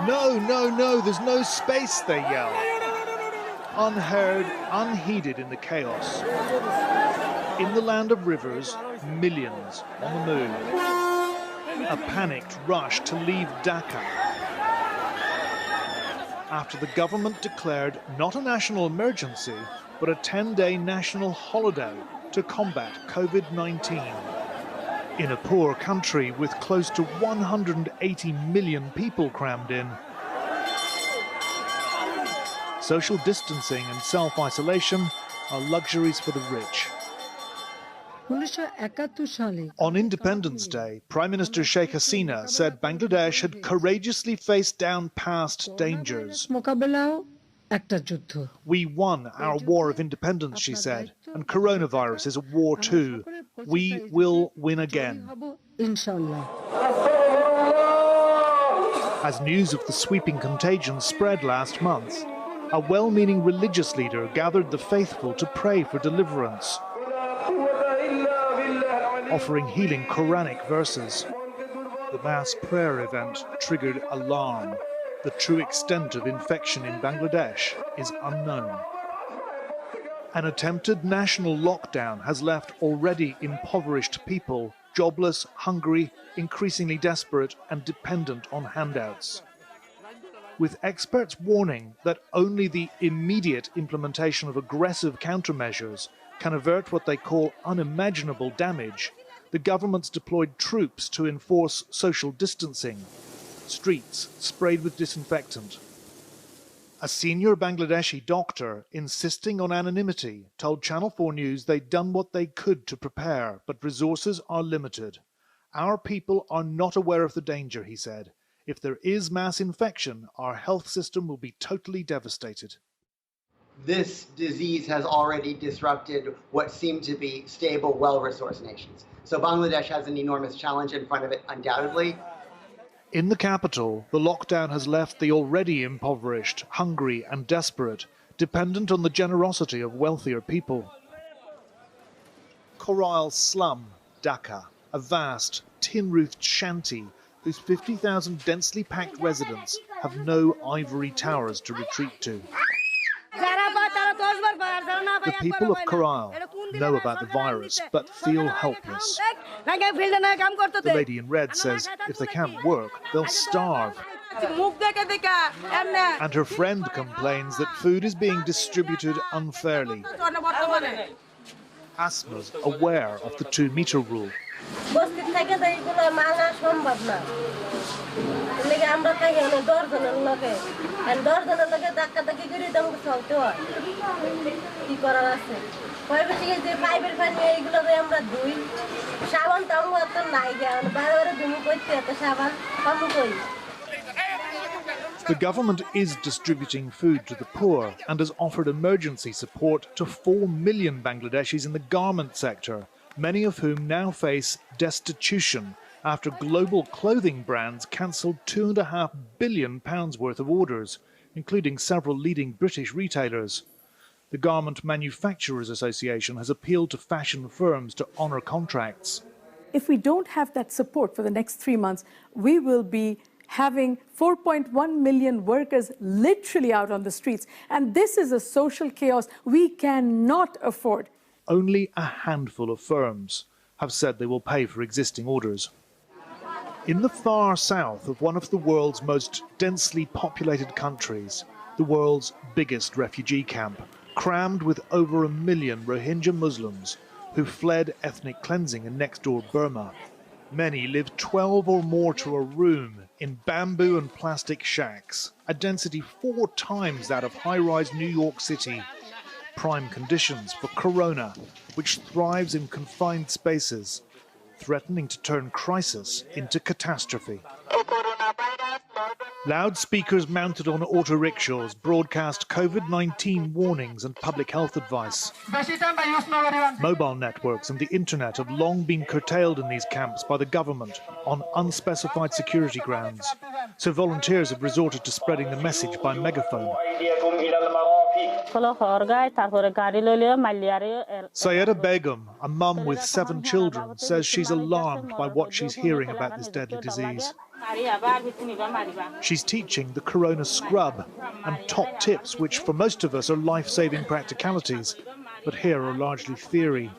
No, no, no, there's no space, they yell. Unheard, unheeded in the chaos. In the land of rivers, millions on the move. A panicked rush to leave Dhaka after the government declared not a national emergency, but a 10-day national holiday to combat COVID-19. In a poor country with close to 180 million people crammed in, social distancing and self-isolation are luxuries for the rich. On Independence Day, Prime Minister Sheikh Hasina said Bangladesh had courageously faced down past dangers. We won our war of independence, she said, and coronavirus is a war too. We will win again. As news of the sweeping contagion spread last month, a well-meaning religious leader gathered the faithful to pray for deliverance, offering healing Quranic verses. The mass prayer event triggered alarm. The true extent of infection in Bangladesh is unknown. An attempted national lockdown has left already impoverished people jobless, hungry, increasingly desperate and dependent on handouts. With experts warning that only the immediate implementation of aggressive countermeasures can avert what they call unimaginable damage, the government's deployed troops to enforce social distancing, streets sprayed with disinfectant. A senior Bangladeshi doctor, insisting on anonymity, told Channel 4 News they'd done what they could to prepare, but resources are limited. Our people are not aware of the danger, he said. If there is mass infection, our health system will be totally devastated. This disease has already disrupted what seem to be stable, well-resourced nations. So Bangladesh has an enormous challenge in front of it, undoubtedly. In the capital, the lockdown has left the already impoverished, hungry and desperate, dependent on the generosity of wealthier people. Coral Slum, Dhaka, a vast, tin-roofed shanty whose 50,000 densely packed residents have no ivory towers to retreat to. The people of Coral know about the virus, but feel helpless. The lady in red says if they can't work, they'll starve. And her friend complains that food is being distributed unfairly. Asma's aware of the 2-meter rule. The government is distributing food to the poor and has offered emergency support to 4 million Bangladeshis in the garment sector, many of whom now face destitution after global clothing brands cancelled £2.5 billion worth of orders, including several leading British retailers. The Garment Manufacturers Association has appealed to fashion firms to honour contracts. If we don't have that support for the next 3 months, we will be having 4.1 million workers literally out on the streets. And this is a social chaos we cannot afford. Only a handful of firms have said they will pay for existing orders. In the far south of one of the world's most densely populated countries, the world's biggest refugee camp, crammed with over 1 million Rohingya Muslims who fled ethnic cleansing in next-door Burma. Many live 12 or more to a room in bamboo and plastic shacks, a density 4 times that of high-rise New York City. Prime conditions for corona, which thrives in confined spaces, threatening to turn crisis into catastrophe. Loudspeakers mounted on auto rickshaws broadcast COVID-19 warnings and public health advice. Mobile networks and the internet have long been curtailed in these camps by the government on unspecified security grounds, so volunteers have resorted to spreading the message by megaphone. Sayeda Begum, a mum with 7 children, says she's alarmed by what she's hearing about this deadly disease. She's teaching the corona scrub and top tips, which for most of us are life-saving practicalities, but here are largely theory.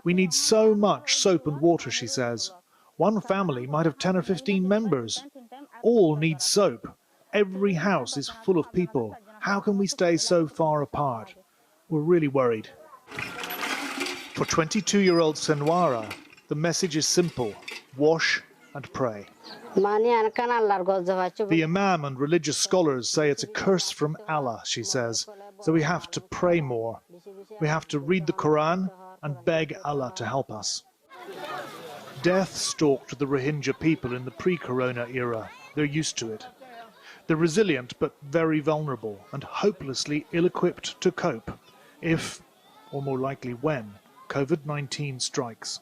We need so much soap and water, she says. One family might have 10 or 15 members. All need soap. Every house is full of people. How can we stay so far apart? We're really worried. For 22-year-old Senwara, the message is simple: wash and pray. The imam and religious scholars say it's a curse from Allah, she says, so we have to pray more. We have to read the Quran and beg Allah to help us. Death stalked the Rohingya people in the pre-corona era. They're used to it. They're resilient but very vulnerable and hopelessly ill-equipped to cope if, or more likely when, COVID-19 strikes.